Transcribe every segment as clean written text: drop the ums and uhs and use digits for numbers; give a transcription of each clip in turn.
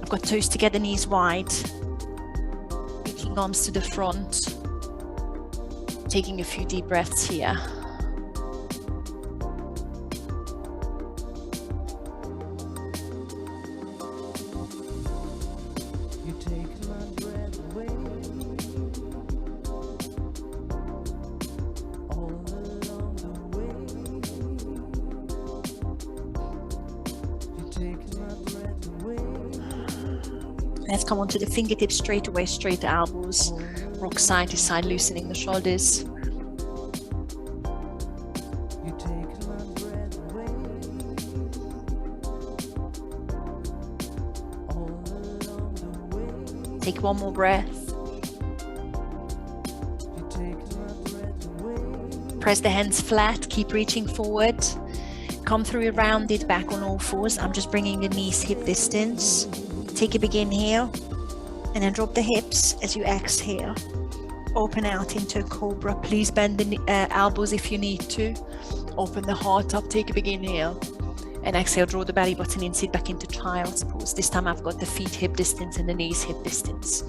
I've got toes together, knees wide. Reaching arms to the front. Taking a few deep breaths here. Let's come onto the fingertips straight away, straight elbows. Rock side to side, loosening the shoulders. Take one more breath. Press the hands flat, keep reaching forward. Come through a rounded back on all fours. I'm just bringing the knees hip distance. Take a big inhale and then drop the hips as you exhale. Open out into a cobra. Please bend the elbows if you need to. Open the heart up, take a big inhale. And exhale, draw the belly button in, sit back into child's pose. This time I've got the feet hip distance and the knees hip distance.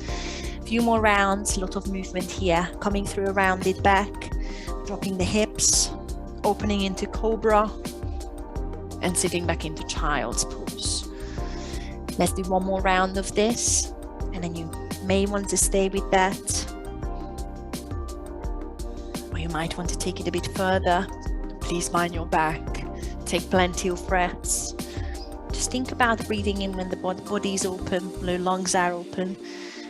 A few more rounds, a lot of movement here. Coming through a rounded back, dropping the hips, opening into cobra, and sitting back into child's pose. Let's do one more round of this, and then you may want to stay with that. Or you might want to take it a bit further. Please mind your back. Take plenty of breaths. Just think about breathing in when the body is open, the lungs are open,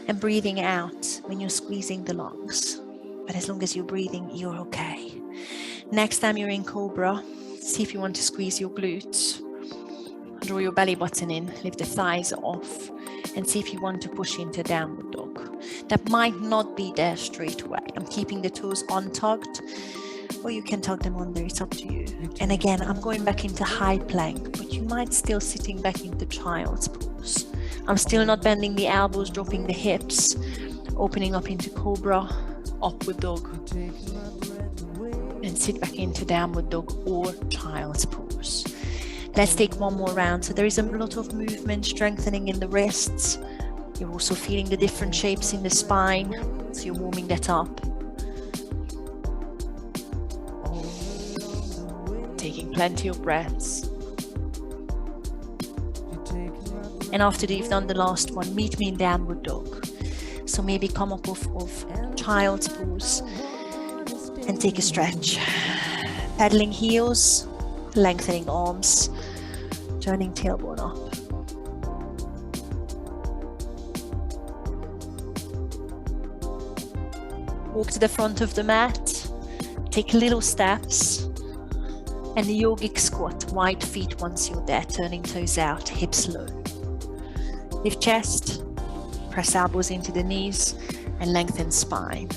and breathing out when you're squeezing the lungs. But as long as you're breathing, you're okay. Next time you're in cobra, see if you want to squeeze your glutes. Draw your belly button in, lift the thighs off, and see if you want to push into downward dog. That might not be there straight away. I'm keeping the toes untucked, or you can tuck them under, it's up to you. And again, I'm going back into high plank, but you might still sitting back into child's pose. I'm still not bending the elbows, dropping the hips, opening up into cobra, upward dog, and sit back into downward dog or child's pose. Let's take one more round. So there is a lot of movement, strengthening in the wrists. You're also feeling the different shapes in the spine, so you're warming that up. Taking plenty of breaths. And after you've done the last one, meet me in downward dog. So maybe come up of child's pose and take a stretch. Pedaling heels, lengthening arms, turning tailbone up. Walk to the front of the mat, take little steps, and the yogic squat, wide feet once you're there, turning toes out, hips low. Lift chest, press elbows into the knees, and lengthen spine.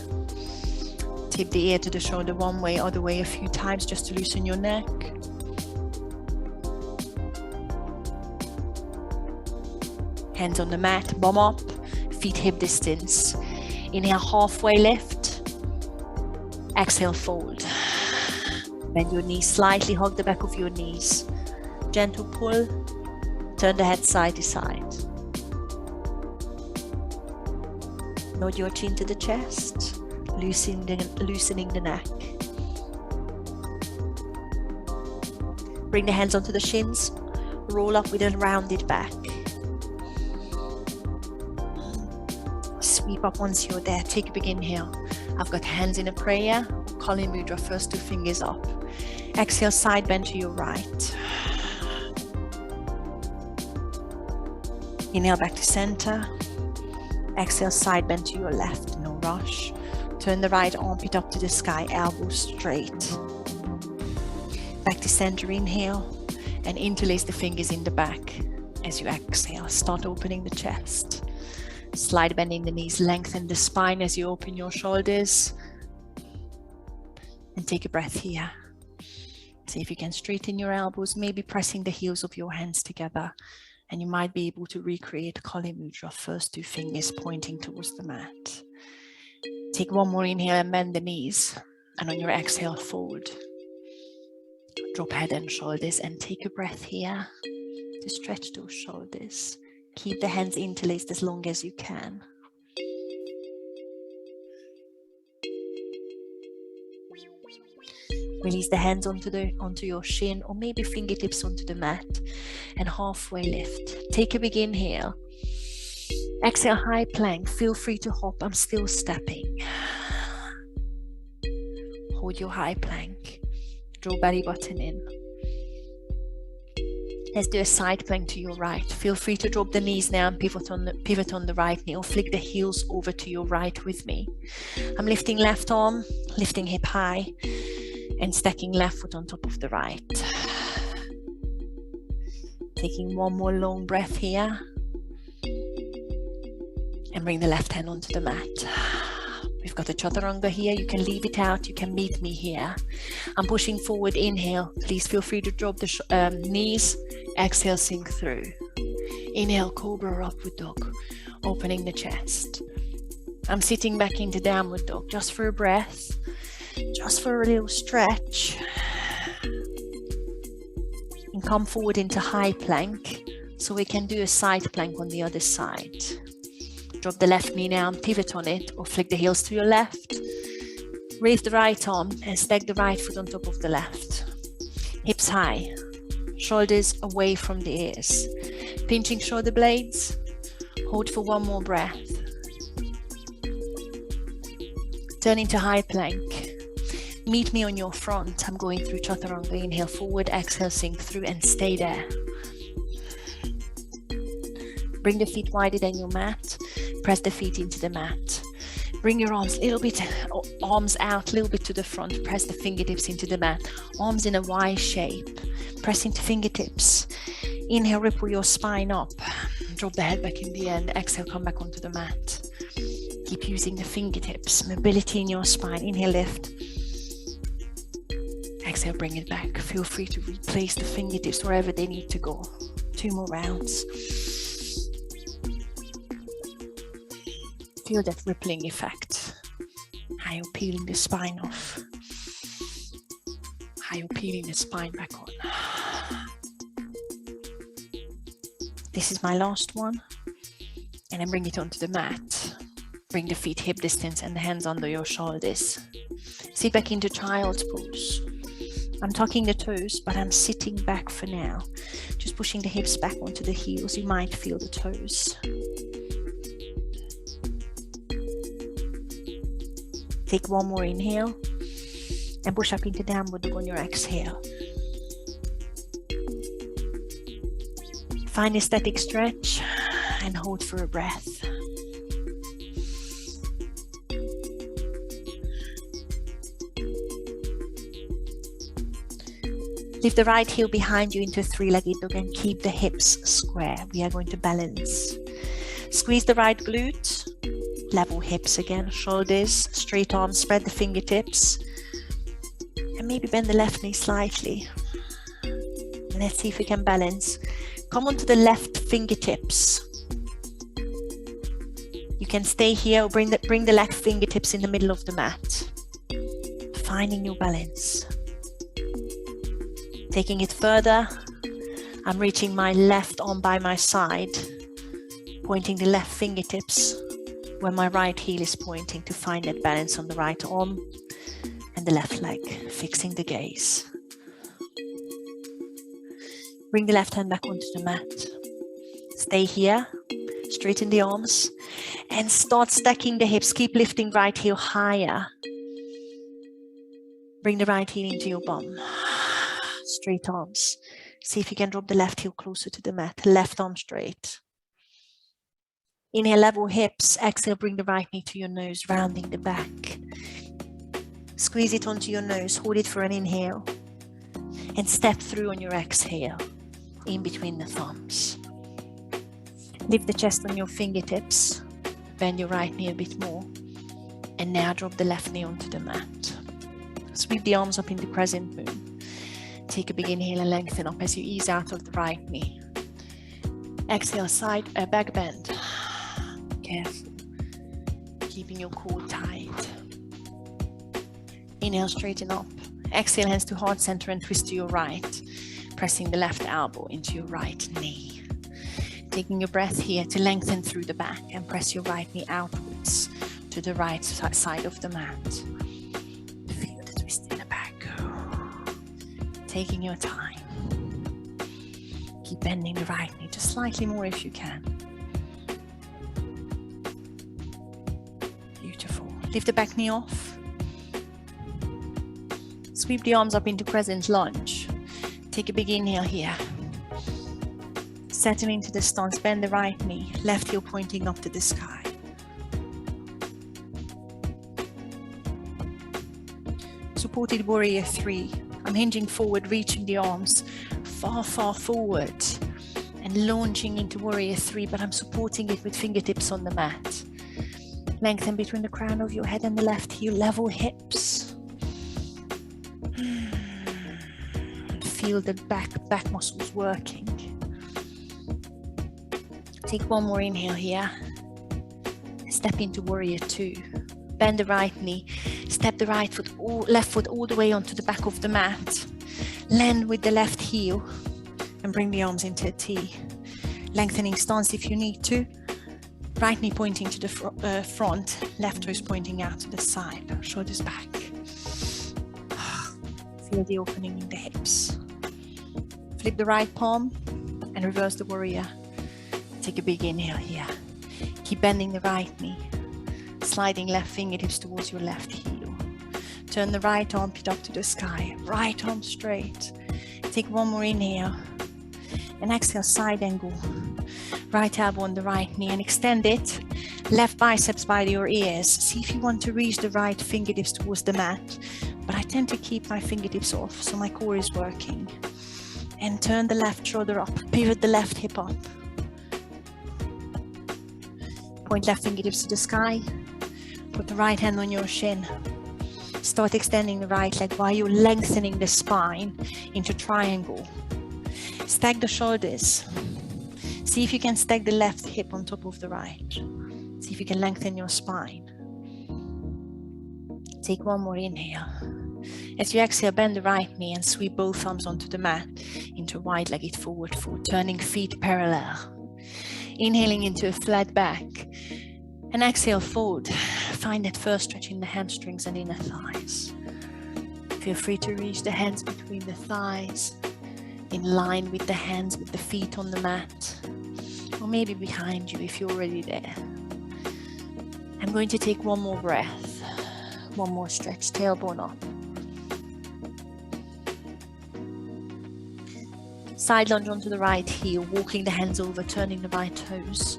Tip the ear to the shoulder one way, other way a few times just to loosen your neck. Hands on the mat, bum up, feet hip distance. Inhale, halfway lift. Exhale, fold. Bend your knees slightly, hug the back of your knees. Gentle pull, turn the head side to side. Nod your chin to the chest, loosening the neck. Bring the hands onto the shins, roll up with a rounded back. Sweep up once you're there, take a big inhale. I've got hands in a prayer, Kali Mudra, first two fingers up. Exhale, side bend to your right. Inhale back to center. Exhale, side bend to your left, no rush. Turn the right armpit up to the sky, elbows straight. Back to center, inhale, and interlace the fingers in the back. As you exhale, start opening the chest. Slide bending the knees, lengthen the spine as you open your shoulders. And take a breath here. See if you can straighten your elbows, maybe pressing the heels of your hands together. And you might be able to recreate Kali Mudra, first two fingers pointing towards the mat. Take one more inhale and bend the knees. And on your exhale, fold. Drop head and shoulders and take a breath here to stretch those shoulders. Keep the hands interlaced as long as you can. Release the hands onto your shin, or maybe fingertips onto the mat, and halfway lift. Take a big inhale. Exhale, high plank. Feel free to hop. I'm still stepping. Hold your high plank. Draw belly button in. Let's do a side plank to your right. Feel free to drop the knees now and pivot on the right knee, or flick the heels over to your right with me. I'm lifting left arm, lifting hip high, and stacking left foot on top of the right. Taking one more long breath here. And bring the left hand onto the mat. We've got a chaturanga here. You can leave it out. You can meet me here. I'm pushing forward. Inhale. Please feel free to drop the knees. Exhale, sink through. Inhale, cobra upward dog. Opening the chest. I'm sitting back into downward dog just for a breath. Just for a little stretch. And come forward into high plank. So we can do a side plank on the other side. Drop the left knee now and pivot on it, or flick the heels to your left. Raise the right arm and stack the right foot on top of the left. Hips high, shoulders away from the ears. Pinching shoulder blades. Hold for one more breath. Turn into high plank. Meet me on your front. I'm going through chaturanga. Inhale forward, exhale, sink through, and stay there. Bring the feet wider than your mat. Press the feet into the mat. Bring your arms out a little bit to the front. Press the fingertips into the mat. Arms in a Y shape. Press into fingertips. Inhale, ripple your spine up. Drop the head back in the end. Exhale, come back onto the mat. Keep using the fingertips. Mobility in your spine. Inhale, lift. Exhale, bring it back. Feel free to replace the fingertips wherever they need to go. 2 more rounds. Feel that rippling effect. How you're peeling the spine off. How you're peeling the spine back on. This is my last one. And then bring it onto the mat. Bring the feet hip distance and the hands under your shoulders. Sit back into child's pose. I'm tucking the toes, but I'm sitting back for now. Just pushing the hips back onto the heels. You might feel the toes. Take one more inhale and push up into downward dog on your exhale. Find a static stretch and hold for a breath. Lift the right heel behind you into a 3-legged dog and keep the hips square. We are going to balance. Squeeze the right glute. Level hips again, shoulders, straight arms, spread the fingertips. And maybe bend the left knee slightly. And let's see if we can balance. Come onto the left fingertips. You can stay here or bring the left fingertips in the middle of the mat. Finding your balance. Taking it further, I'm reaching my left arm by my side, pointing the left fingertips where my right heel is pointing to find that balance on the right arm and the left leg, fixing the gaze. Bring the left hand back onto the mat. Stay here, straighten the arms, and start stacking the hips. Keep lifting right heel higher. Bring the right heel into your bum. Straight arms. See if you can drop the left heel closer to the mat. Left arm straight. Inhale, level hips. Exhale, bring the right knee to your nose, rounding the back. Squeeze it onto your nose. Hold it for an inhale. And step through on your exhale, in between the thumbs. Lift the chest on your fingertips. Bend your right knee a bit more. And now drop the left knee onto the mat. Sweep the arms up into crescent moon. Take a big inhale and lengthen up as you ease out of the right knee. Exhale, back bend. Careful. Keeping your core tight. Inhale, straighten up. Exhale, hands to heart center and twist to your right. Pressing the left elbow into your right knee. Taking your breath here to lengthen through the back and press your right knee outwards to the right side of the mat. Feel the twist in the back. Taking your time. Keep bending the right knee just slightly more if you can. Beautiful. Lift the back knee off. Sweep the arms up into crescent lunge. Take a big inhale here. Settle into the stance, bend the right knee, left heel pointing up to the sky. Supported warrior 3. I'm hinging forward, reaching the arms far, far forward and launching into warrior 3, but I'm supporting it with fingertips on the mat. Lengthen between the crown of your head and the left heel, level hips. Feel the back muscles working. Take one more inhale here. Step into warrior 2. Bend the right knee. Step the left foot all the way onto the back of the mat. Land with the left heel and bring the arms into a T. Lengthening stance if you need to. Right knee pointing to the front, left toes pointing out to the side. Shoulders back. Feel the opening in the hips. Flip the right palm and reverse the warrior. Take a big inhale here. Keep bending the right knee. Sliding left fingertips towards your left heel. Turn the right armpit up to the sky. Right arm straight. Take one more inhale. And exhale, side angle. Right elbow on the right knee and extend it. Left biceps by your ears. See if you want to reach the right fingertips towards the mat. But I tend to keep my fingertips off so my core is working. And turn the left shoulder up. Pivot the left hip up. Point left fingertips to the sky. Put the right hand on your shin. Start extending the right leg while you're lengthening the spine into triangle. Stack the shoulders. See if you can stack the left hip on top of the right. See if you can lengthen your spine. Take one more inhale. As you exhale, bend the right knee and sweep both arms onto the mat into a wide-legged forward fold, turning feet parallel. Inhaling into a flat back and exhale, fold. Find that first stretch in the hamstrings and inner thighs. Feel free to reach the hands between the thighs, in line with the hands with the feet on the mat, or maybe behind you if you're already there. I'm going to take one more breath, one more stretch, tailbone up. Side lunge onto the right heel, walking the hands over, turning the right toes,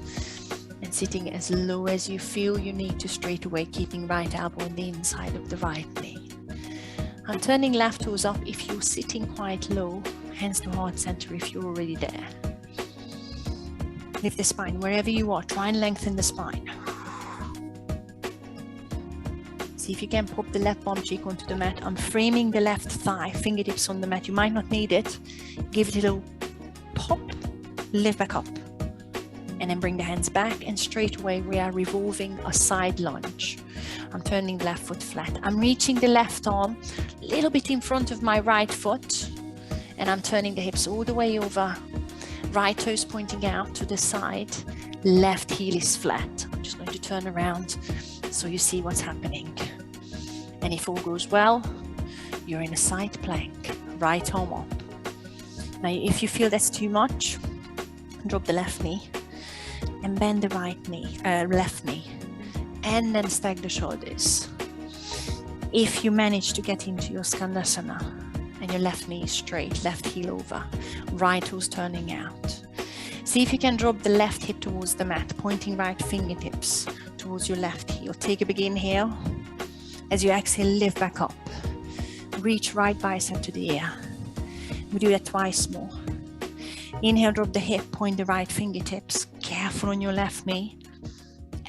and sitting as low as you feel you need to straight away, keeping right elbow on the inside of the right knee. I'm turning left toes up if you're sitting quite low, hands to heart center if you're already there. Lift the spine wherever you are, try and lengthen the spine. See if you can pop the left bum cheek onto the mat. I'm framing the left thigh, fingertips on the mat. You might not need it. Give it a little pop, lift back up. And then bring the hands back and straight away we are revolving a side lunge. I'm turning the left foot flat. I'm reaching the left arm a little bit in front of my right foot. And I'm turning the hips all the way over. Right toes pointing out to the side. Left heel is flat. I'm just going to turn around so you see what's happening. And if all goes well, you're in a side plank, right arm up. Now, if you feel that's too much, drop the left knee and bend the left knee, and then stack the shoulders. If you manage to get into your Skandasana and your left knee is straight, left heel over, right toes turning out. See if you can drop the left hip towards the mat, pointing right fingertips towards your left heel. Take a big inhale. As you exhale, lift back up. Reach right bicep to the air. We do that twice more. Inhale, drop the hip, point the right fingertips. Careful on your left knee.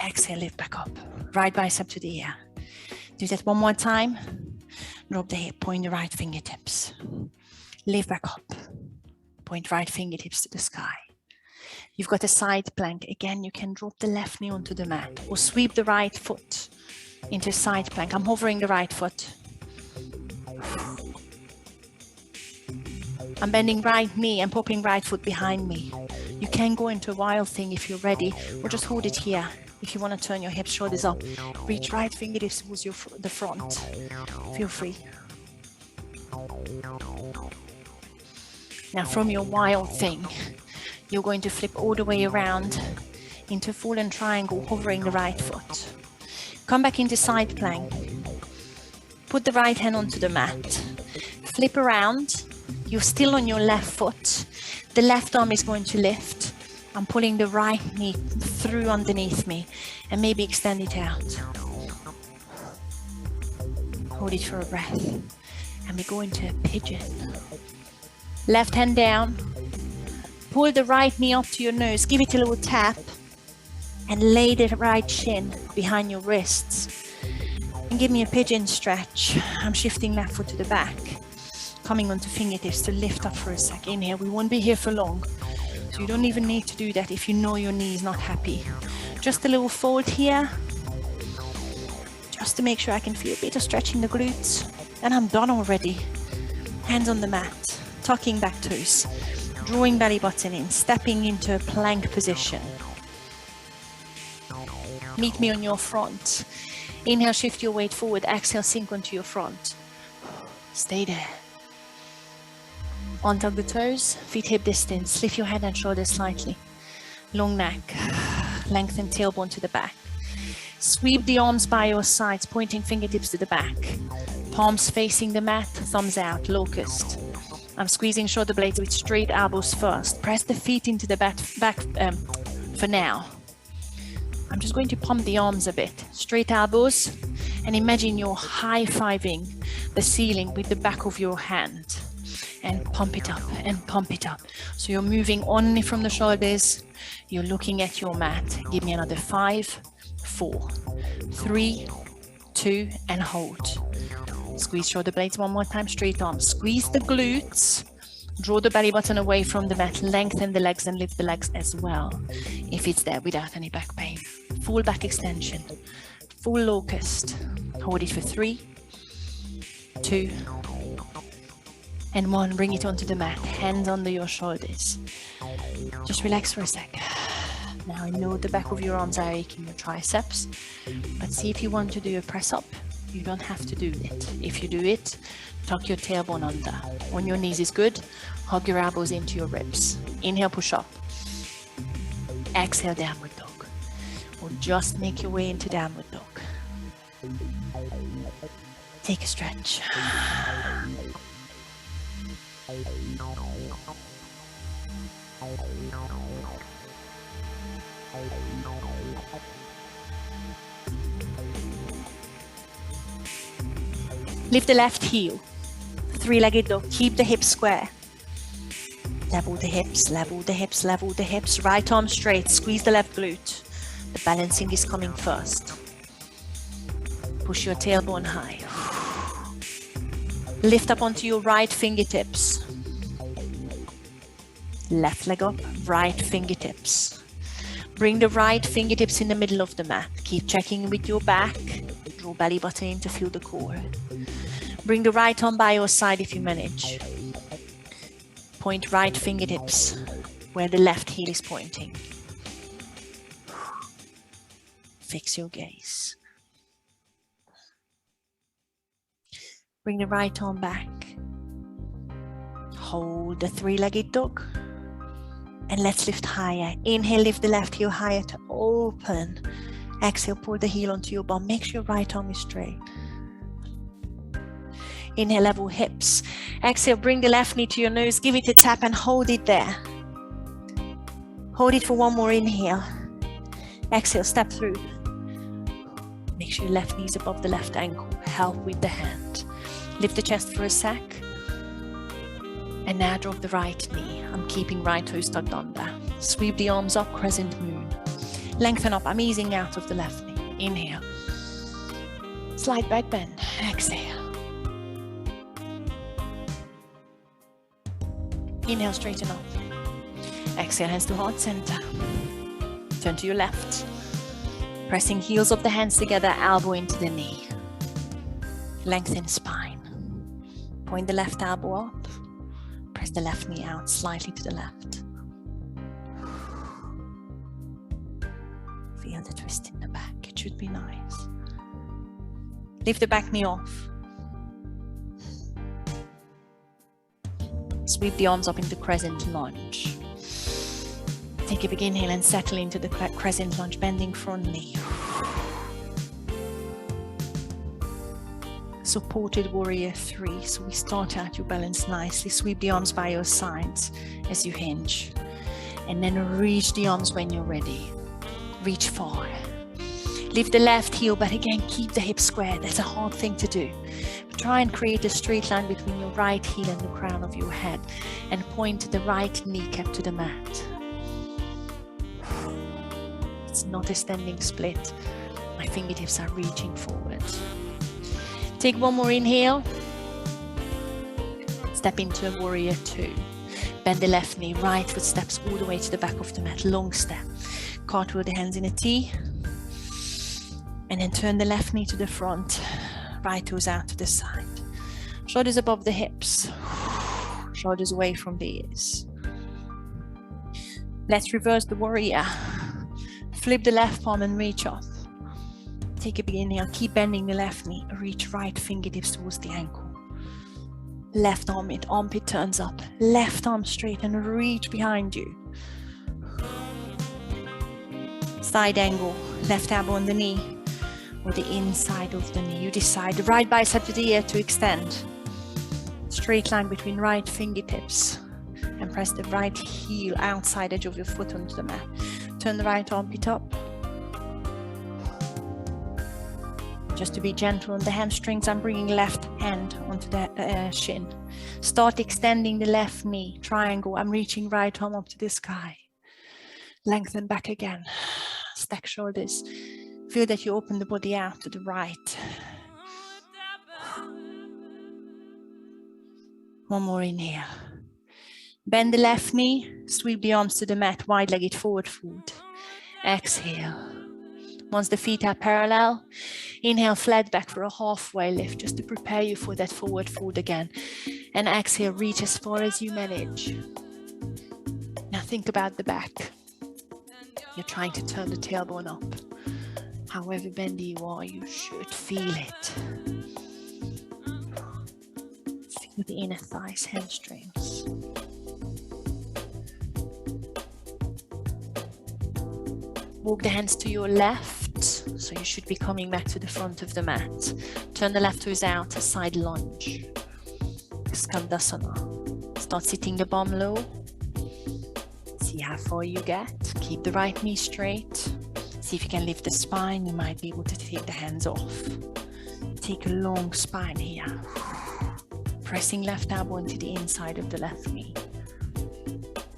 Exhale, lift back up. Right bicep to the air. Do that one more time. Drop the hip, point the right fingertips. Lift back up. Point right fingertips to the sky. You've got a side plank. Again, you can drop the left knee onto the mat or sweep the right foot into side plank. I'm hovering the right foot. I'm bending right knee and popping right foot behind me. You can go into a wild thing if you're ready, or just hold it here. If you want to turn your hips, shoulders up, reach right fingertips towards the front. Feel free. Now from your wild thing, you're going to flip all the way around into fallen triangle, hovering the right foot. Come back into side plank. Put the right hand onto the mat. Flip around. You're still on your left foot. The left arm is going to lift. I'm pulling the right knee through underneath me and maybe extend it out. Hold it for a breath. And we go into a pigeon. Left hand down. Pull the right knee up to your nose. Give it a little tap. And lay the right shin behind your wrists. And give me a pigeon stretch. I'm shifting left foot to the back. Coming onto fingertips to lift up for a sec. Inhale. We won't be here for long. So you don't even need to do that if you know your knee is not happy. Just a little fold here. Just to make sure I can feel a bit of stretching the glutes. And I'm done already. Hands on the mat. Tucking back toes. Drawing belly button in. Stepping into a plank position. Meet me on your front. Inhale, shift your weight forward. Exhale, sink onto your front. Stay there. Untug the toes, feet hip distance. Lift your head and shoulders slightly. Long neck. Lengthen tailbone to the back. Sweep the arms by your sides, pointing fingertips to the back. Palms facing the mat, thumbs out, locust. I'm squeezing shoulder blades with straight elbows first. Press the feet into the back for now. I'm just going to pump the arms a bit. Straight elbows, and imagine you're high-fiving the ceiling with the back of your hand. And pump it up and pump it up. So you're moving only from the shoulders. You're looking at your mat. Give me another 5, 4, 3, 2, and hold. Squeeze shoulder blades one more time. Straight arms. Squeeze the glutes. Draw the belly button away from the mat. Lengthen the legs and lift the legs as well, if it's there without any back pain. Full back extension. Full locust. Hold it for 3, 2, and 1. Bring it onto the mat. Hands under your shoulders. Just relax for a sec. Now I know the back of your arms are aching, your triceps, but see if you want to do a press up. You don't have to do it. If you do it, tuck your tailbone under. On your knees is good. Hug your elbows into your ribs. Inhale, push up. Exhale, downward dog. Or just make your way into downward dog. Take a stretch. Lift the left heel. Three-legged dog. Keep the hips square. Level the hips, level the hips, level the hips. Right arm straight. Squeeze the left glute. The balancing is coming first. Push your tailbone high. Lift up onto your right fingertips. Left leg up, right fingertips. Bring the right fingertips in the middle of the mat. Keep checking with your back. Draw belly button in to feel the core. Bring the right arm by your side if you manage. Point right fingertips where the left heel is pointing. Fix your gaze. Bring the right arm back. Hold the three-legged dog. And let's lift higher. Inhale, lift the left heel higher to open. Exhale, pull the heel onto your bum. Make sure your right arm is straight. Inhale, level hips. Exhale, bring the left knee to your nose. Give it a tap and hold it there. Hold it for one more inhale. Exhale, step through. Make sure your left knee is above the left ankle. Help with the hand. Lift the chest for a sec. And now drop the right knee. I'm keeping right toes tucked under. Sweep the arms up, crescent moon. Lengthen up. I'm easing out of the left knee. Inhale. Slight back bend. Exhale. Inhale, straighten up. Exhale, hands to heart center. Turn to your left. Pressing heels of the hands together, elbow into the knee. Lengthen spine. Point the left elbow up. Press the left knee out slightly to the left. Feel the twist in the back. It should be nice. Lift the back knee off. Sweep the arms up into crescent lunge. Take a big inhale and settle into the crescent lunge, bending front knee. Supported warrior 3. So we start out your balance nicely. Sweep the arms by your sides as you hinge. And then reach the arms when you're ready. Reach far. Lift the left heel, but again, keep the hips square. That's a hard thing to do. Try and create a straight line between your right heel and the crown of your head, and point the right kneecap to the mat. It's not a standing split. My fingertips are reaching forward. Take one more inhale. Step into a warrior 2. Bend the left knee, right foot steps all the way to the back of the mat. Long step. Cartwheel the hands in a T. And then turn the left knee to the front. Right toes out to the side. Shoulders above the hips. Shoulders away from the ears. Let's reverse the warrior. Flip the left palm and reach up. Take a big inhale. Keep bending the left knee. Reach right fingertips towards the ankle. Left armpit turns up. Left arm straight and reach behind you. Side angle. Left elbow on the knee or the inside of the knee. You decide. The right bicep to the ear to extend. Straight line between right fingertips. And press the right heel outside edge of your foot onto the mat. Turn the right armpit up. Just to be gentle on the hamstrings, I'm bringing left hand onto the shin. Start extending the left knee. Triangle. I'm reaching right arm up to the sky. Lengthen back again. Stack shoulders. Feel that you open the body out to the right. One more inhale. Bend the left knee. Sweep the arms to the mat. Wide-legged forward fold. Exhale. Once the feet are parallel, inhale flat back for a halfway lift, just to prepare you for that forward fold again. And exhale, reach as far as you manage. Now think about the back. You're trying to turn the tailbone up. However bendy you are, you should feel it. Feel the inner thighs, hamstrings. Walk the hands to your left, so you should be coming back to the front of the mat. Turn the left toes out, a side lunge. Skandasana. Start sitting the bum low. See how far you get. Keep the right knee straight. See if you can lift the spine. You might be able to take the hands off. Take a long spine here. Pressing left elbow into the inside of the left knee.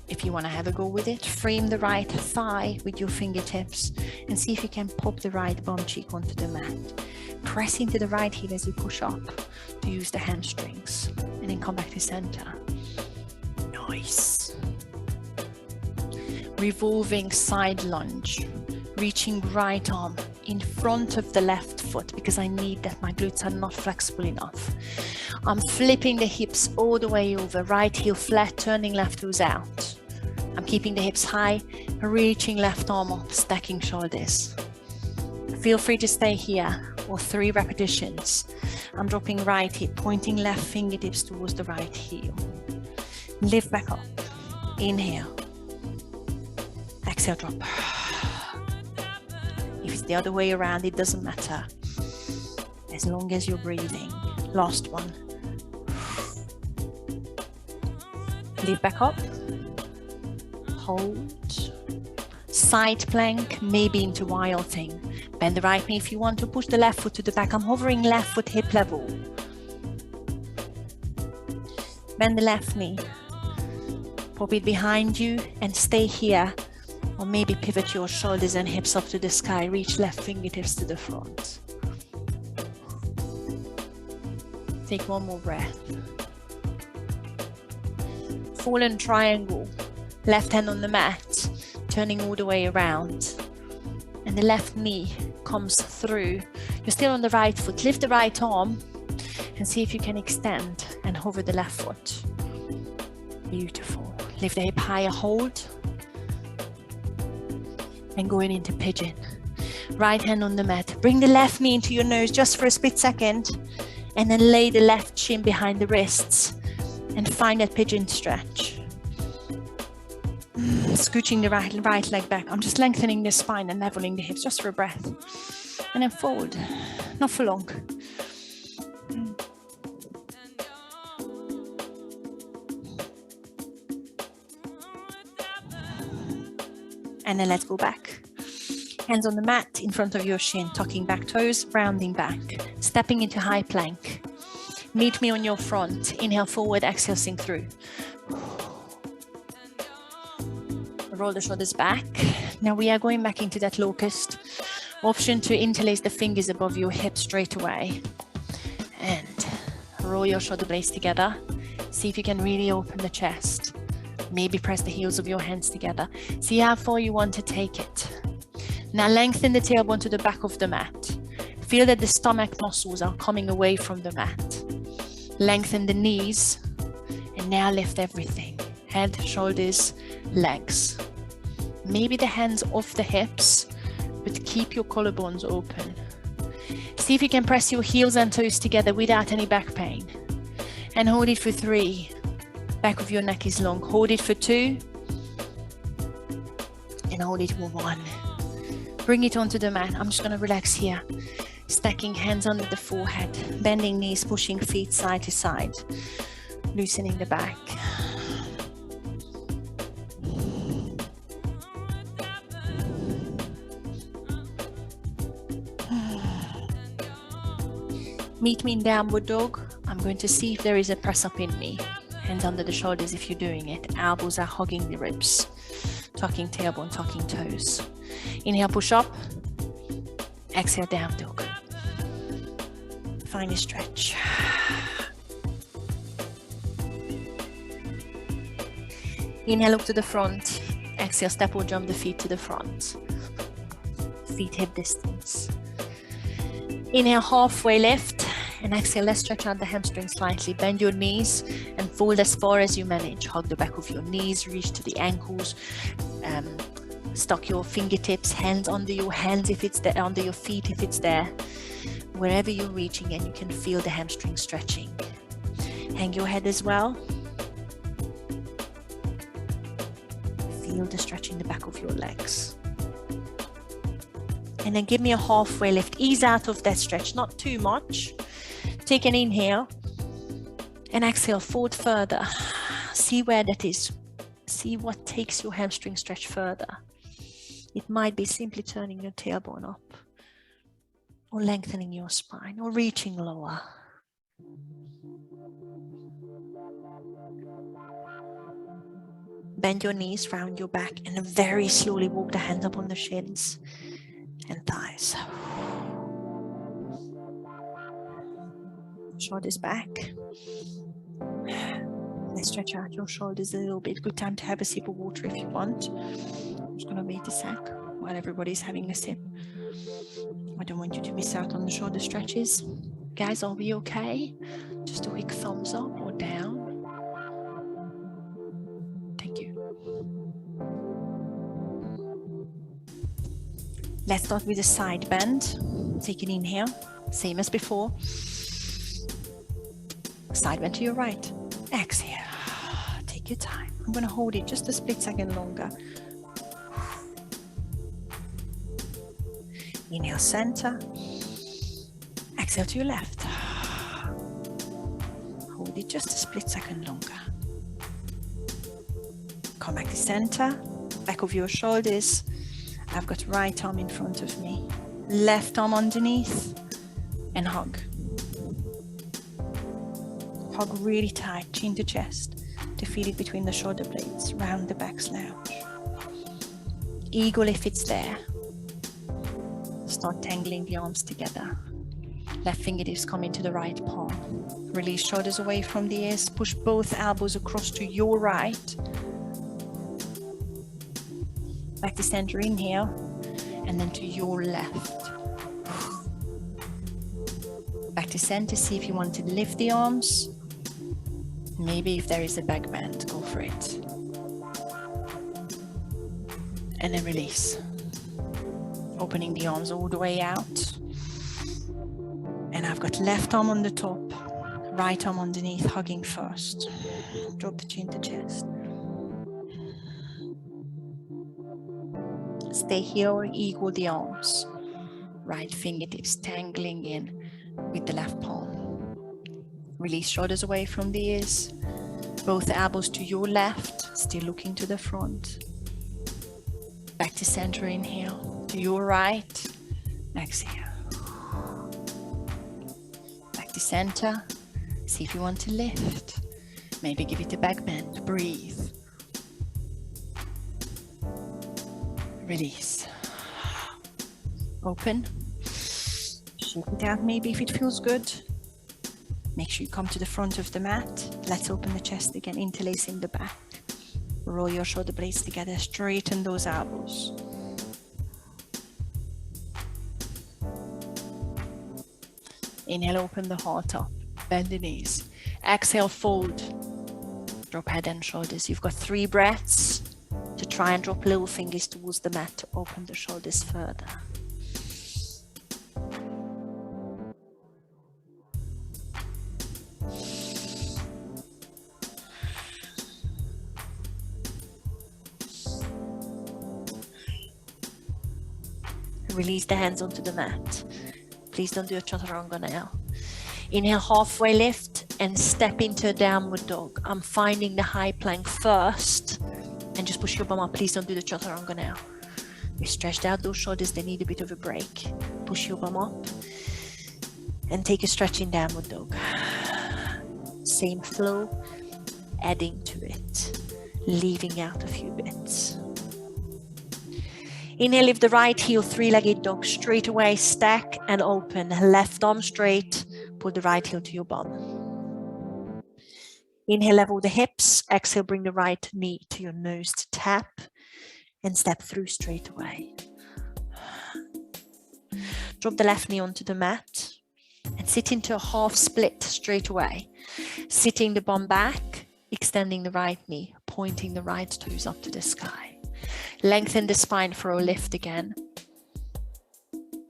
If you want to have a go with it, frame the right thigh with your fingertips and see if you can pop the right bum cheek onto the mat. Press into the right heel as you push up to use the hamstrings, and then come back to center. Nice. Revolving side lunge, reaching right arm in front of the left foot because I need that. My glutes are not flexible enough. I'm flipping the hips all the way over, right heel flat, turning left toes out. I'm keeping the hips high, reaching left arm up, stacking shoulders. Feel free to stay here, or 3 repetitions. I'm dropping right hip, pointing left fingertips towards the right heel. Lift back up. Inhale. Exhale, drop. If it's the other way around, it doesn't matter. As long as you're breathing. Last one. Lift back up. Hold. Side plank, maybe into wild thing. Bend the right knee if you want to. Push the left foot to the back. I'm hovering left foot hip level. Bend the left knee. Pop it behind you and stay here. Or maybe pivot your shoulders and hips up to the sky. Reach left fingertips to the front. Take one more breath. Fallen triangle. Left hand on the mat, turning all the way around. And the left knee comes through. You're still on the right foot. Lift the right arm and see if you can extend and hover the left foot. Beautiful. Lift the hip higher, hold. And going into pigeon. Right hand on the mat. Bring the left knee into your nose just for a split second, and then lay the left shin behind the wrists and find that pigeon stretch. Scooching the right leg back. I'm just lengthening the spine and leveling the hips just for a breath. And then forward, not for long. And then let's go back. Hands on the mat in front of your shin, tucking back toes, rounding back, stepping into high plank. Meet me on your front. Inhale forward, exhale, sink through. Roll the shoulders back. Now we are going back into that locust. Option to interlace the fingers above your hips straight away. And roll your shoulder blades together. See if you can really open the chest. Maybe press the heels of your hands together. See how far you want to take it. Now lengthen the tailbone to the back of the mat. Feel that the stomach muscles are coming away from the mat. Lengthen the knees. And now lift everything. Head, shoulders, legs. Maybe the hands off the hips, but keep your collarbones open. See if you can press your heels and toes together without any back pain. And hold it for 3. Back of your neck is long. Hold it for 2. And hold it for 1. Bring it onto the mat. I'm just going to relax here. Stacking hands under the forehead. Bending knees, pushing feet side to side. Loosening the back. Meet me in downward dog. I'm going to see if there is a press up in me. Hands under the shoulders if you're doing it. Elbows are hugging the ribs. Tucking tailbone, tucking toes. Inhale, push up. Exhale, down dog. Find a stretch. Inhale, look to the front. Exhale, step or jump the feet to the front. Feet hip distance. Inhale, halfway lift. And exhale, let's stretch out the hamstrings slightly. Bend your knees and fold as far as you manage. Hug the back of your knees, reach to the ankles. Stuck your fingertips, hands under your hands if it's there, under your feet if it's there. Wherever you're reaching, and you can feel the hamstrings stretching. Hang your head as well. Feel the stretch in the back of your legs. And then give me a halfway lift. Ease out of that stretch, not too much. Take an inhale and exhale, forward further. See where that is. See what takes your hamstring stretch further. It might be simply turning your tailbone up, or lengthening your spine, or reaching lower. Bend your knees, round your back, and very slowly walk the hands up on the shins and thighs. Shoulders back. Let's stretch out your shoulders a little bit. Good time to have a sip of water if you want. I'm just going to wait a sec while everybody's having a sip. I don't want you to miss out on the shoulder stretches. Guys, are we okay? Just a quick thumbs up or down. Thank you. Let's start with a side bend. Take an inhale, same as before. Side bend to your right. Exhale. Take your time. I'm going to hold it just a split second longer. Inhale, center. Exhale to your left. Hold it just a split second longer. Come back to center. Back of your shoulders. I've got right arm in front of me. Left arm underneath. And hug. Hug really tight, chin to chest, to feel it between the shoulder blades, round the back slouch. Eagle if it's there. Start tangling the arms together. Left fingertips come into the right palm. Release shoulders away from the ears. Push both elbows across to your right. Back to center, inhale, and then to your left. Back to center, see if you want to lift the arms. Maybe if there is a back bend, go for it. And then release. Opening the arms all the way out. And I've got left arm on the top, right arm underneath, hugging first. Drop the chin to chest. Stay here or equal the arms. Right fingertips tangling in with the left palm. Release shoulders away from the ears. Both elbows to your left, still looking to the front. Back to center, inhale. To your right, exhale. Back to center. See if you want to lift. Maybe give it a back bend. Breathe. Release. Open. Shake it out maybe if it feels good. Make sure you come to the front of the mat. Let's open the chest again, interlacing the back. Roll your shoulder blades together, straighten those elbows. Inhale, open the heart up, bend the knees. Exhale, fold. Drop head and shoulders. You've got 3 breaths to try and drop little fingers towards the mat to open the shoulders further. Release the hands onto the mat. Please don't do a chaturanga now. Inhale, halfway lift and step into a downward dog. I'm finding the high plank first and just push your bum up. Please don't do the chaturanga now. We stretched out those shoulders, they need a bit of a break. Push your bum up and take a stretch in downward dog. Same flow, adding to it, leaving out a few bits. Inhale, lift the right heel, 3-legged dog, straight away, stack and open. Left arm straight, pull the right heel to your bum. Inhale, level the hips. Exhale, bring the right knee to your nose to tap and step through straight away. Drop the left knee onto the mat and sit into a half split straight away. Sitting the bum back, extending the right knee, pointing the right toes up to the sky. Lengthen the spine for a lift again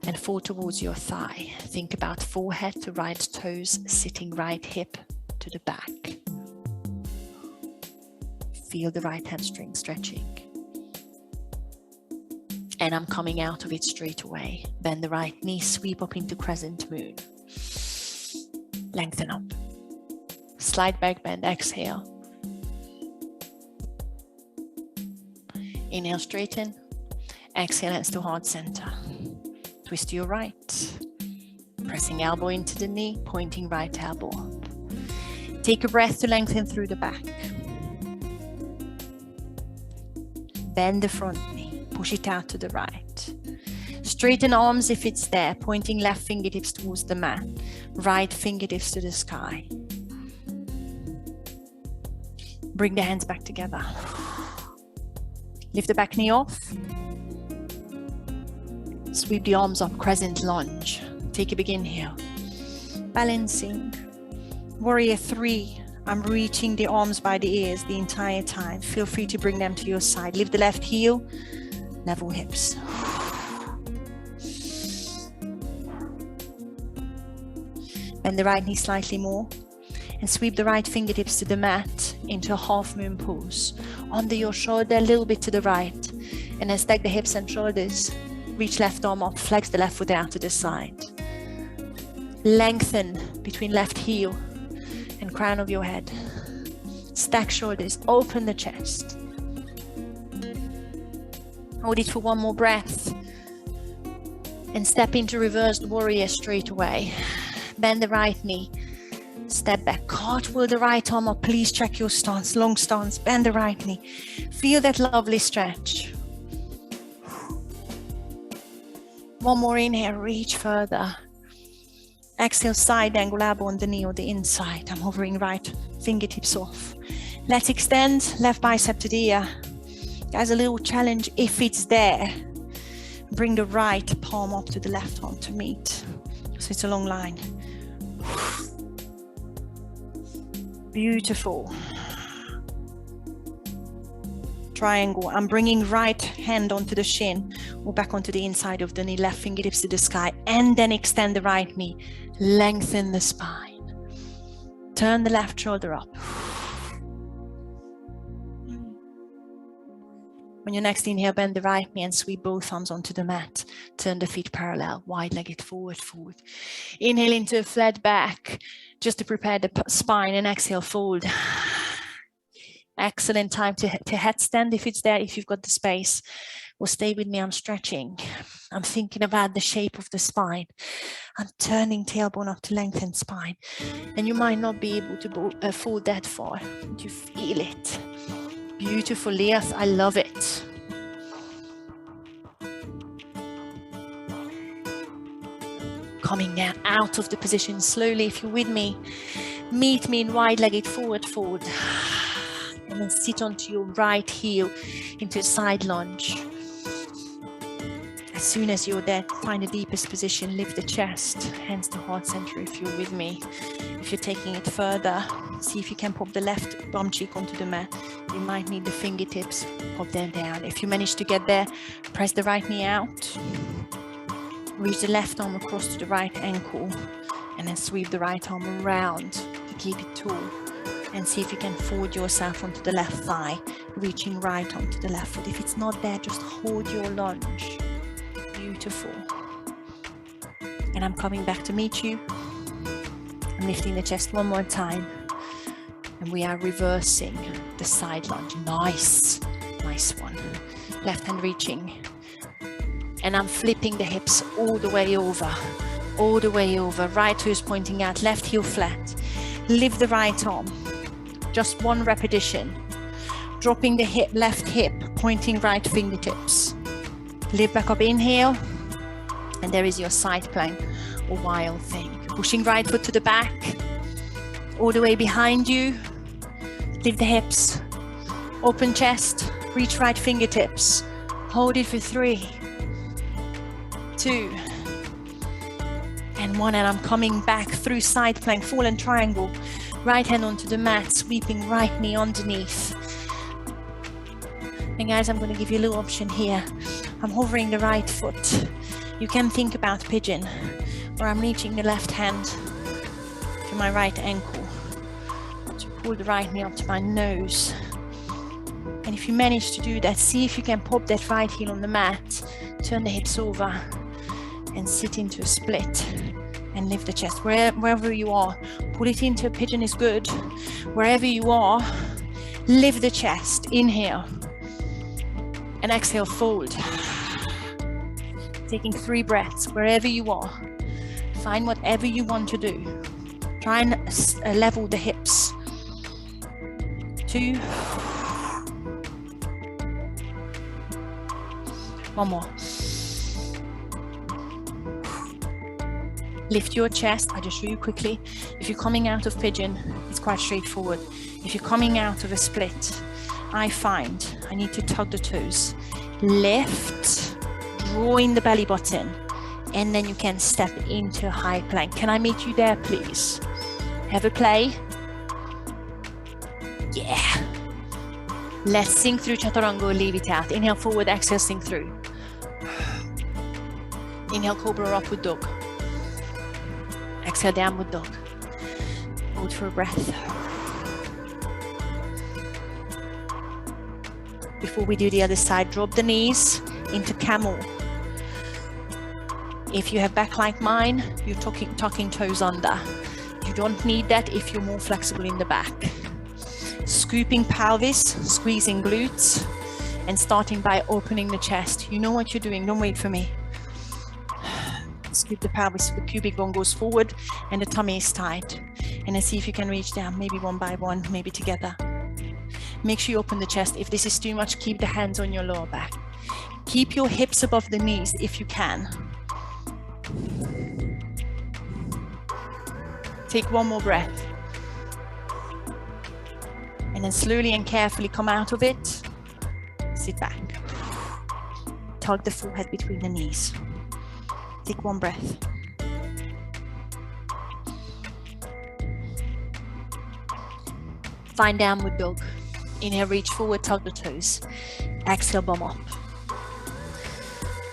and fall towards your thigh. Think about forehead to right toes, sitting right hip to the back. Feel the right hamstring stretching. And I'm coming out of it straight away. Bend the right knee, sweep up into crescent moon. Lengthen up. Slide back bend, exhale. Inhale, straighten. Exhale, hands to heart center. Twist to your right. Pressing elbow into the knee, pointing right elbow up. Take a breath to lengthen through the back. Bend the front knee, push it out to the right. Straighten arms if it's there, pointing left fingertips towards the mat, right fingertips to the sky. Bring the hands back together. Lift the back knee off. Sweep the arms up, crescent lunge. Take a big inhale. Balancing. Warrior 3. I'm reaching the arms by the ears the entire time. Feel free to bring them to your side. Lift the left heel. Level hips. Bend the right knee slightly more. And sweep the right fingertips to the mat into a half moon pose. Under your shoulder, a little bit to the right. And then stack the hips and shoulders. Reach left arm up, flex the left foot out to the side. Lengthen between left heel and crown of your head. Stack shoulders, open the chest. Hold it for one more breath. And step into reversed warrior straight away. Bend the right knee. Step back, cartwheel the right arm up. Please check your stance, long stance. Bend the right knee. Feel that lovely stretch. One more inhale, reach further. Exhale, side angle, elbow on the knee or the inside. I'm hovering right fingertips off. Let's extend left bicep to the ear. Guys, a little challenge if it's there. Bring the right palm up to the left arm to meet. So it's a long line. Beautiful. triangle. I'm bringing right hand onto the shin or back onto the inside of the knee, left fingertips to the sky, and then extend the right knee. Lengthen the spine. Turn the left shoulder up. On your next inhale, bend the right knee and sweep both arms onto the mat. Turn the feet parallel, wide-legged forward, forward. Inhale into a flat back, just to prepare the spine, and exhale, fold. Excellent time to headstand if it's there, if you've got the space. Or stay with me, I'm stretching. I'm thinking about the shape of the spine. I'm turning tailbone up to lengthen spine. And you might not be able to fold that far, but you feel it. Beautiful, Leah, I love it. Coming now out of the position slowly, if you're with me. Meet me in wide-legged forward fold. And then sit onto your right heel into a side lunge. As soon as you're there, find the deepest position, lift the chest, hands to heart center if you're with me. If you're taking it further, see if you can pop the left bum cheek onto the mat. You might need the fingertips, pop them down. If you manage to get there, press the right knee out. Reach the left arm across to the right ankle, and then sweep the right arm around to keep it tall. And see if you can forward yourself onto the left thigh, reaching right onto the left foot. If it's not there, just hold your lunge. Beautiful. And I'm coming back to meet you. I'm lifting the chest one more time. And we are reversing the side lunge. Nice. Nice one. Left hand reaching. And I'm flipping the hips all the way over. All the way over. Right toes pointing out. Left heel flat. Lift the right arm. Just one repetition. Dropping the hip, left hip, pointing right fingertips. Lift back up, inhale. And there is your side plank or wild thing. Pushing right foot to the back. All the way behind you. Lift the hips. Open chest. Reach right fingertips. Hold it for 3, 2, and 1. And I'm coming back through side plank, fallen triangle. Right hand onto the mat, sweeping right knee underneath. And guys, I'm going to give you a little option here. I'm hovering the right foot. You can think about pigeon, where I'm reaching the left hand to my right ankle to pull the right knee up to my nose. And if you manage to do that, see if you can pop that right heel on the mat, turn the hips over, and sit into a split. And lift the chest wherever you are. Pull it into a pigeon is good. Wherever you are, lift the chest. Inhale. And exhale, fold. Taking 3 breaths wherever you are. Find whatever you want to do. Try and level the hips. 2. 1 more. Lift your chest. I just show you quickly. If you're coming out of pigeon, it's quite straightforward. If you're coming out of a split, I find I need to tug the toes. Lift, drawing the belly button, and then you can step into a high plank. Can I meet you there, please? Have a play. Yeah. Let's sink through Chaturanga, leave it out. Inhale, forward, exhale, sink through. Inhale, Cobra, Upward Dog. Exhale, Downward Dog. Hold for a breath. Before we do the other side, drop the knees into camel. If you have back like mine, you're tucking toes under. You don't need that if you're more flexible in the back. Scooping pelvis, squeezing glutes, and starting by opening the chest. You know what you're doing, don't wait for me. Scoop the pelvis so the pubic bone goes forward and the tummy is tight. And then see if you can reach down, maybe one by one, maybe together. Make sure you open the chest. If this is too much, keep the hands on your lower back. Keep your hips above the knees if you can. Take 1 more breath. And then slowly and carefully come out of it. Sit back. Tug the forehead between the knees. Take 1 breath. Find Downward Dog. Inhale, reach forward, tug the toes. Exhale, bum up.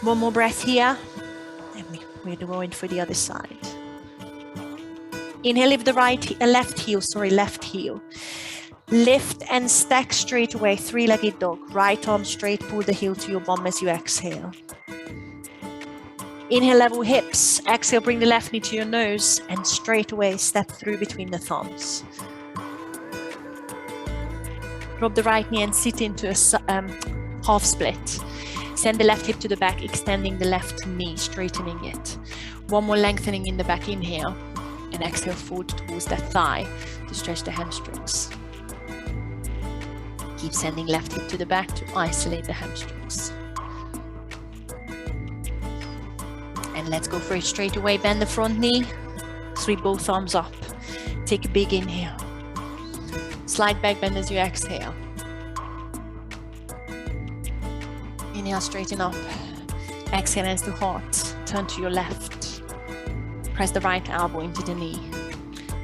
One more breath here. And we're going for the other side. Inhale, lift the left heel. Lift and stack straight away, three-legged dog. Right arm straight, pull the heel to your bum as you exhale. Inhale, level hips. Exhale, bring the left knee to your nose and straight away step through between the thumbs. Drop the right knee and sit into a half split. Send the left hip to the back, extending the left knee, straightening it. One more lengthening in the back, inhale, and exhale forward towards that thigh to stretch the hamstrings. Keep sending left hip to the back to isolate the hamstrings. And let's go for it straight away. Bend the front knee, sweep both arms up. Take a big inhale. Slide back, bend as you exhale. Inhale, straighten up. Exhale, hands to heart. Turn to your left. Press the right elbow into the knee.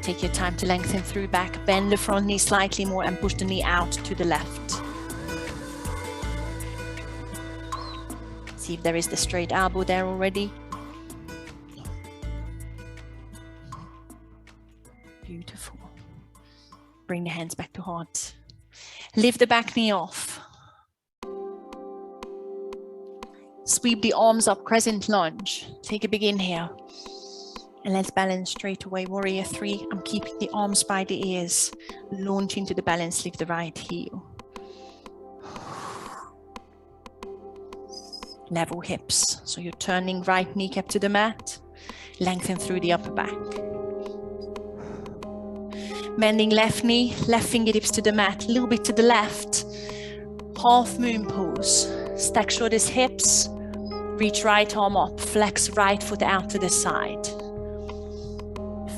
Take your time to lengthen through back. Bend the front knee slightly more and push the knee out to the left. See if there is the straight elbow there already. Beautiful. Bring the hands back to heart. Lift the back knee off. Sweep the arms up, crescent lunge. Take a big inhale. And let's balance straight away. Warrior 3. I'm keeping the arms by the ears. Launch into the balance, lift the right heel. Level hips. So you're turning right kneecap to the mat. Lengthen through the upper back. Bending left knee, left fingertips to the mat, a little bit to the left. Half moon pose. Stack shoulders, hips. Reach right arm up. Flex right foot out to the side.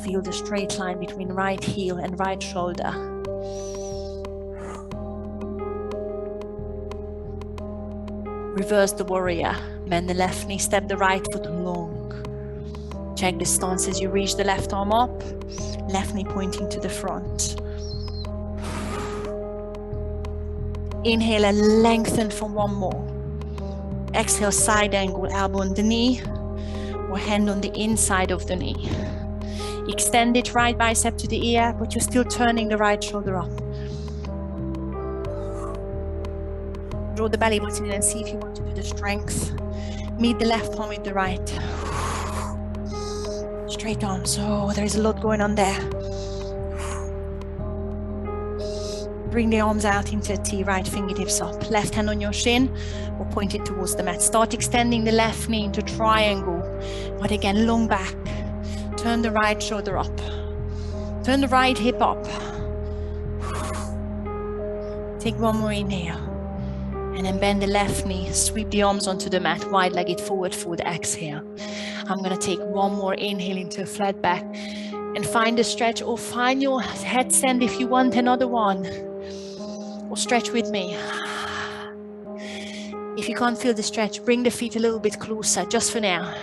Feel the straight line between right heel and right shoulder. Reverse the warrior. Bend the left knee, step the right foot long. Check the stance as you reach the left arm up. Left knee pointing to the front. Inhale and lengthen for one more. Exhale, side angle, elbow on the knee or hand on the inside of the knee. Extend it right bicep to the ear, but you're still turning the right shoulder up. Draw the belly button in and see if you want to do the strength. Meet the left arm with the right. Straight arms. Oh, there's a lot going on there. Bring the arms out into a T, right fingertips up. Left hand on your shin or point it towards the mat. Start extending the left knee into triangle, but again, long back. Turn the right shoulder up. Turn the right hip up. Take one more inhale. And then bend the left knee. Sweep the arms onto the mat. Wide-legged forward fold. Exhale. I'm going to take one more inhale into a flat back. And find a stretch or find your headstand if you want another one. Or stretch with me. If you can't feel the stretch, bring the feet a little bit closer just for now.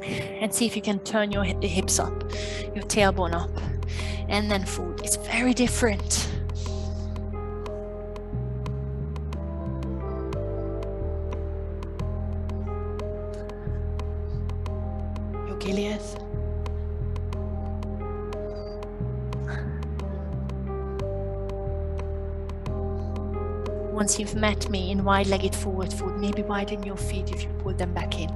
And see if you can turn your hips up, your tailbone up, and then fold. It's very different. Your Gilead. Once you've met me in wide-legged forward fold, maybe widen your feet if you pull them back in.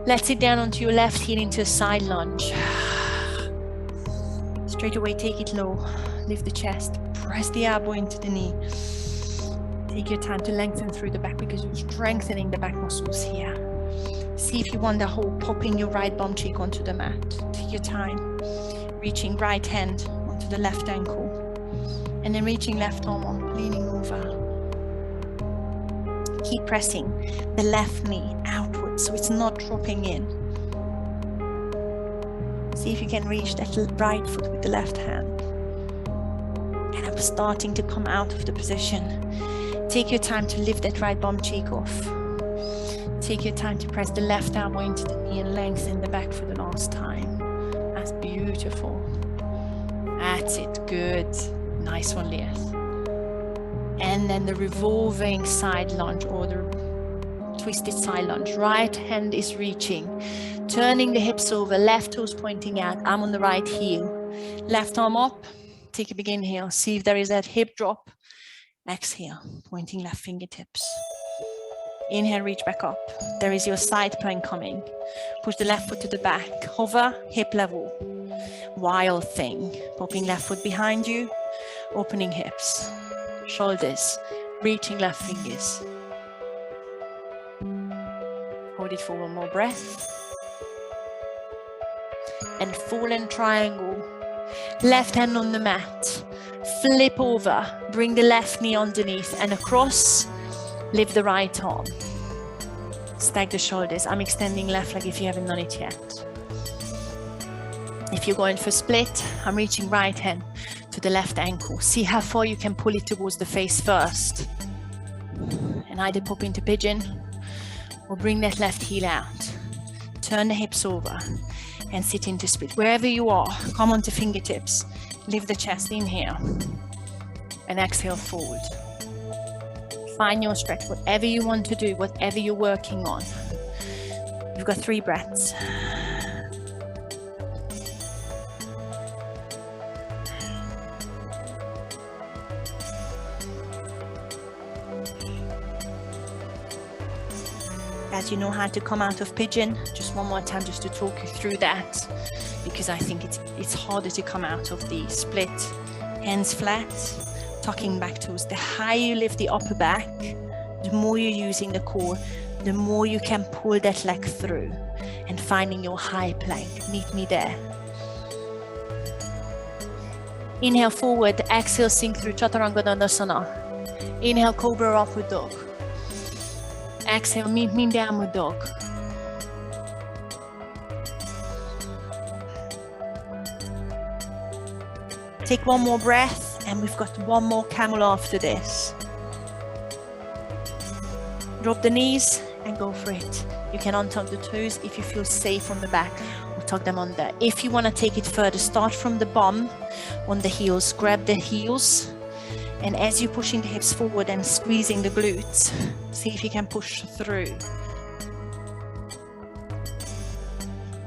Let's sit down onto your left heel into a side lunge. Straight away, take it low. Lift the chest. Press the elbow into the knee. Take your time to lengthen through the back because you're strengthening the back muscles here. See if you want the whole popping your right bum cheek onto the mat. Take your time. Reaching right hand onto the left ankle. And then reaching left arm up, leaning over. Keep pressing the left knee outwards so it's not dropping in. See if you can reach that right foot with the left hand. And I'm starting to come out of the position. Take your time to lift that right bum cheek off. Take your time to press the left elbow into the knee and lengthen the back for the last time. That's beautiful. That's it. Good. Nice one, Lias. And then the revolving side lunge or the twisted side lunge. Right hand is reaching, turning the hips over, left toes pointing out. I'm on the right heel. Left arm up, take a big inhale. See if there is that hip drop. Exhale, pointing left fingertips. Inhale, reach back up. There is your side plank coming. Push the left foot to the back. Hover, hip level. Wild thing. Popping left foot behind you. Opening hips. Shoulders. Reaching left fingers. Hold it for one more breath. And fallen triangle. Left hand on the mat. Flip over. Bring the left knee underneath and across. Lift the right arm. Stack the shoulders. I'm extending left leg if you haven't done it yet. If you're going for split, I'm reaching right hand to the left ankle. See how far you can pull it towards the face first. And either pop into pigeon or bring that left heel out. Turn the hips over and sit into split. Wherever you are, come onto fingertips. Lift the chest, inhale. And exhale, fold. Find your stretch, whatever you want to do, whatever you're working on. You've got 3 breaths. As you know how to come out of pigeon, just one more time just to talk you through that, because I think it's harder to come out of the split. Hands flat. Tucking back toes. The higher you lift the upper back, the more you're using the core, the more you can pull that leg through and finding your high plank. Meet me there. Inhale forward, exhale sink through Chaturanga Dandasana. Inhale Cobra Upward Dog. Exhale, meet me in Downward Dog. Take one more breath. And we've got one more camel after this. Drop the knees and go for it. You can untuck the toes if you feel safe on the back, or tuck them under. If you want to take it further, start from the bum on the heels. Grab the heels. And as you're pushing the hips forward and squeezing the glutes, see if you can push through.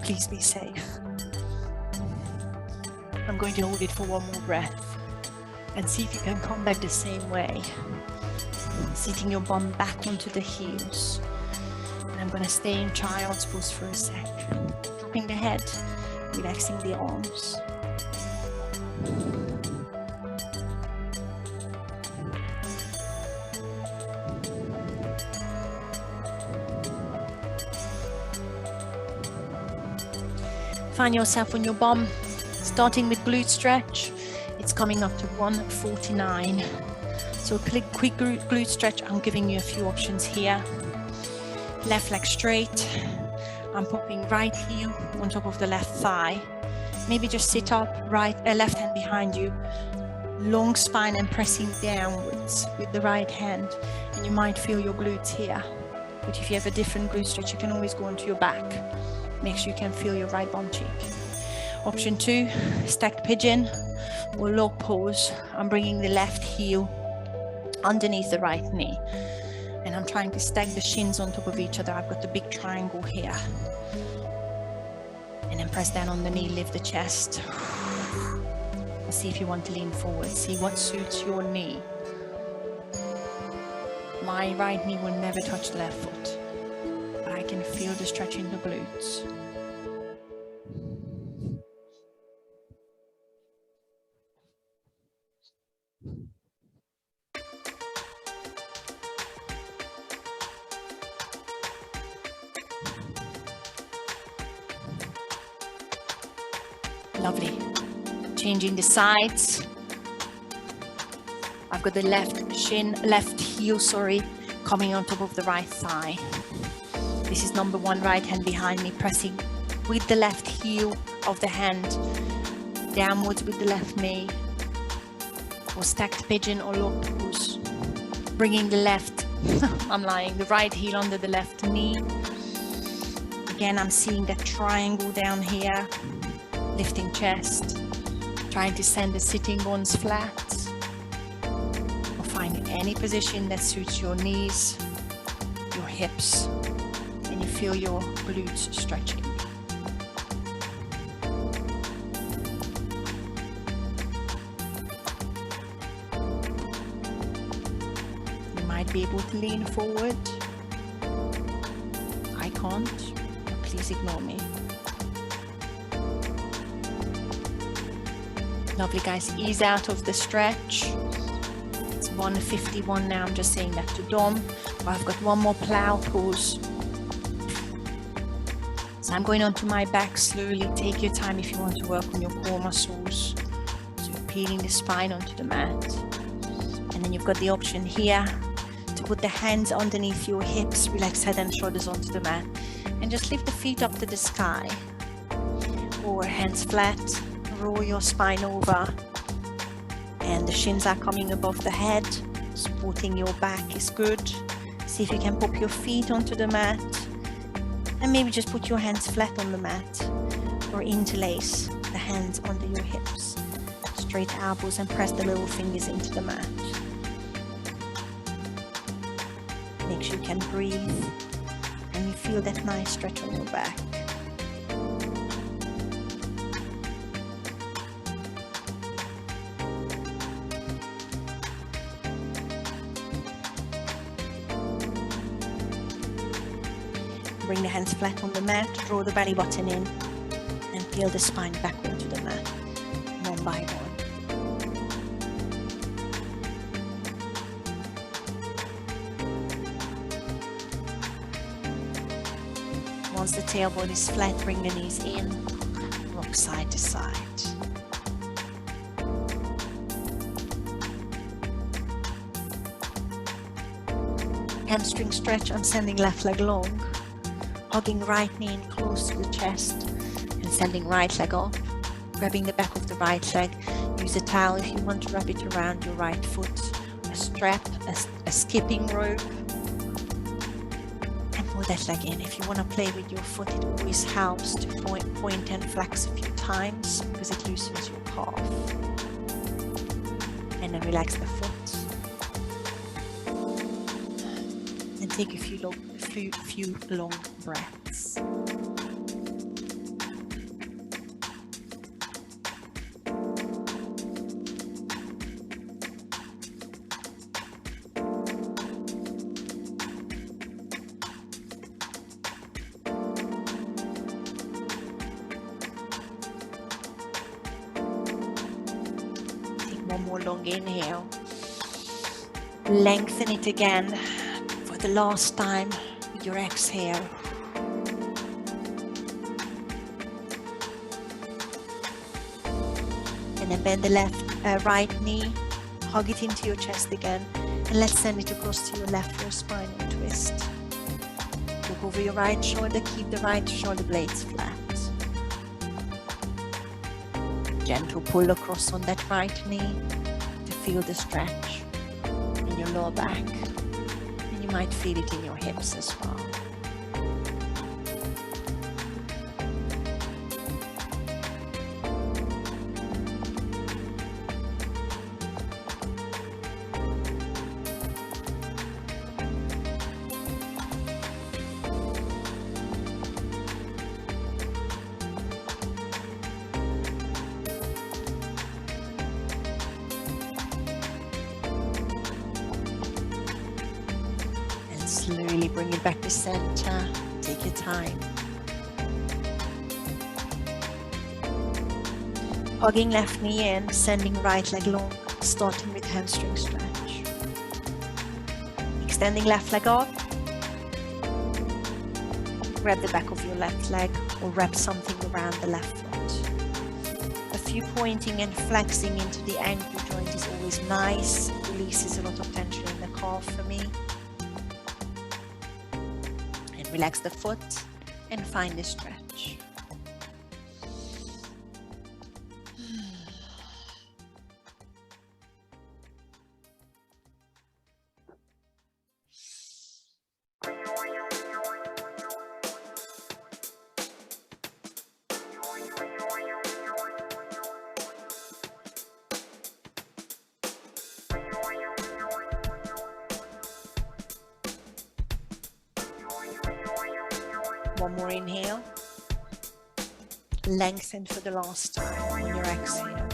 Please be safe. I'm going to hold it for one more breath. And see if you can come back the same way. Sitting your bum back onto the heels. And I'm going to stay in child's pose for a sec. Dropping the head, relaxing the arms. Find yourself on your bum, starting with glute stretch. It's coming up to 149. So a quick glute stretch. I'm giving you a few options here. Left leg straight. I'm popping right heel on top of the left thigh. Maybe just sit up, left hand behind you. Long spine and pressing downwards with the right hand. And you might feel your glutes here. But if you have a different glute stretch, you can always go onto your back. Make sure you can feel your right bum cheek. Option 2, stacked pigeon or log pose. I'm bringing the left heel underneath the right knee. And I'm trying to stack the shins on top of each other. I've got the big triangle here. And then press down on the knee, lift the chest. See if you want to lean forward. See what suits your knee. My right knee will never touch the left foot. But I can feel the stretch in the glutes. Lovely. Changing the sides. I've got the left heel, coming on top of the right thigh. This is number 1, right hand behind me, pressing with the left heel of the hand downwards with the left knee, or stacked pigeon or log pose. Bringing the left, the right heel under the left knee. Again, I'm seeing that triangle down here. Lifting chest, trying to send the sitting bones flat. Find any position that suits your knees, your hips, and you feel your glutes stretching. You might be able to lean forward. I can't, but please ignore me. Lovely, guys. Ease out of the stretch. It's 1:51 now. I'm just saying that to Dom. I've got one more plow pause. So I'm going onto my back slowly. Take your time if you want to work on your core muscles. So you're peeling the spine onto the mat. And then you've got the option here to put the hands underneath your hips, relax head and shoulders onto the mat. And just lift the feet up to the sky. Or hands flat. Roll your spine over, and the shins are coming above the head. Supporting your back is good. See if you can pop your feet onto the mat, and maybe just put your hands flat on the mat, or interlace the hands under your hips. Straight elbows and press the little fingers into the mat. Make sure you can breathe, and you feel that nice stretch on your back. Bring the hands flat on the mat, draw the belly button in, and peel the spine back onto the mat, one by one. Once the tailbone is flat, bring the knees in, rock side to side. Hamstring stretch. I'm sending left leg long. Hugging right knee in close to the chest and sending right leg up. Grabbing the back of the right leg. Use a towel if you want to wrap it around your right foot. A strap, a skipping rope. And pull that leg in. If you want to play with your foot, it always helps to point and flex a few times because it loosens your calf. And then relax the foot. And take a few long breaths. Take one more long inhale. Lengthen it again for the last time. Your exhale. And then bend the right knee, hug it into your chest again, and let's send it across to your left for a spinal twist. Look over your right shoulder, keep the right shoulder blades flat. Gentle pull across on that right knee to feel the stretch in your lower back. You might feel it in your hips as well. Slowly bring it back to center. Take your time. Hugging left knee in, sending right leg long, starting with hamstring stretch. Extending left leg up. Grab the back of your left leg or wrap something around the left foot. A few pointing and flexing into the ankle joint is always nice. Releases a lot of tension in the calf for me. Relax the foot and find the stretch. One more inhale. Lengthen for the last time on your exhale.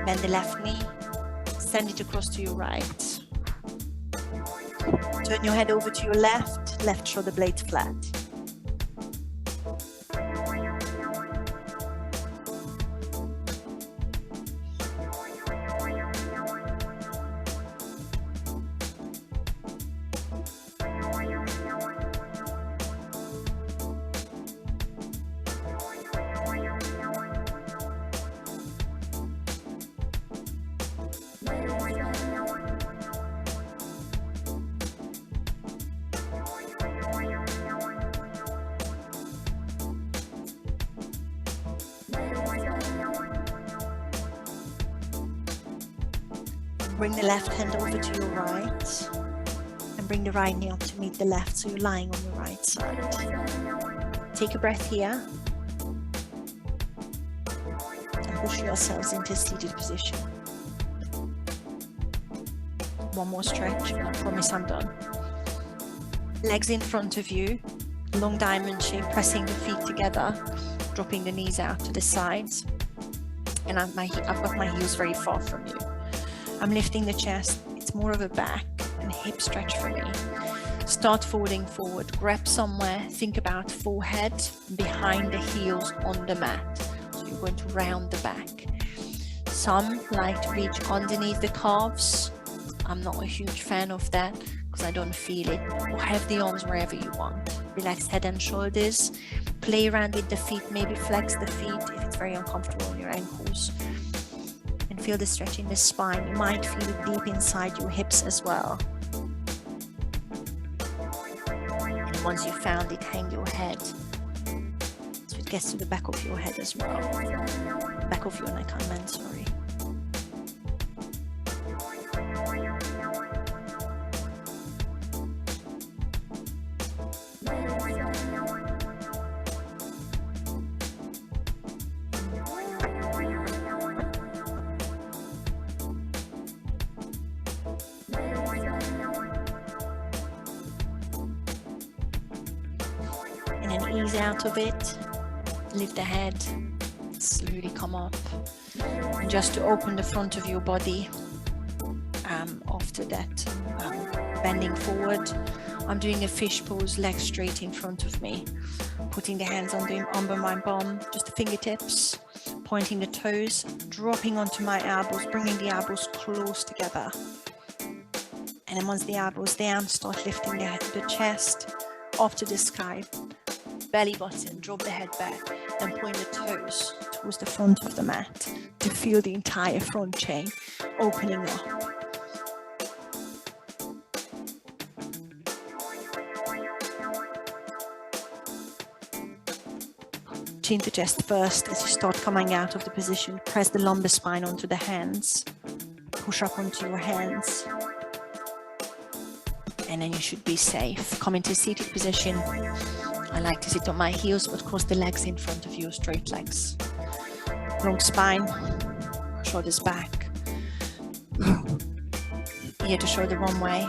Bend the left knee, send it across to your right. Turn your head over to your left, left shoulder blade flat. Bring the left hand over to your right and bring the right knee up to meet the left, so you're lying on your right side. Take a breath here and push yourselves into a seated position. One more stretch and I promise I'm done. Legs in front of you, long diamond shape, pressing the feet together, dropping the knees out to the sides. And I've got my heels very far from you. I'm lifting the chest. It's more of a back and hip stretch for me. Start folding forward, grab somewhere, think about forehead behind the heels on the mat. So you're going to round the back. Some like to reach underneath the calves. I'm not a huge fan of that because I don't feel it. Or have the arms wherever you want. Relax head and shoulders. Play around with the feet, maybe flex the feet if it's very uncomfortable on your ankles. Feel the stretch in the spine. You might feel it deep inside your hips as well. And once you've found it, hang your head so it gets to the back of your head as well. Back of your neck, I meant, sorry. Ease out of it, lift the head, slowly come up, and just to open the front of your body. After that, bending forward, I'm doing a fish pose, legs straight in front of me, putting the hands under my bum, just the fingertips, pointing the toes, dropping onto my elbows, bringing the elbows close together. And then once the elbows down, start lifting the chest up to the sky. Belly button, drop the head back, and point the toes towards the front of the mat to feel the entire front chain opening up. Chin to chest first as you start coming out of the position. Press the lumbar spine onto the hands. Push up onto your hands. And then you should be safe. Come into seated position. I like to sit on my heels, but cross the legs in front of you, straight legs. Long spine, shoulders back. Ear to shoulder one way.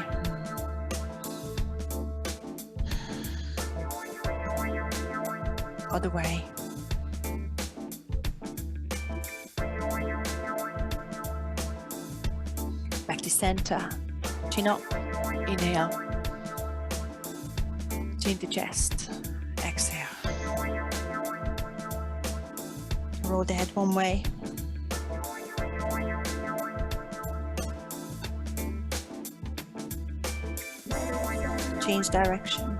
Other way. Back to center. Chin up. Inhale. Chin to chest. Exhale. Roll the head one way. Change direction.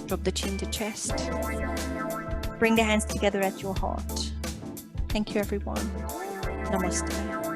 Drop the chin to chest. Bring the hands together at your heart. Thank you, everyone. Namaste.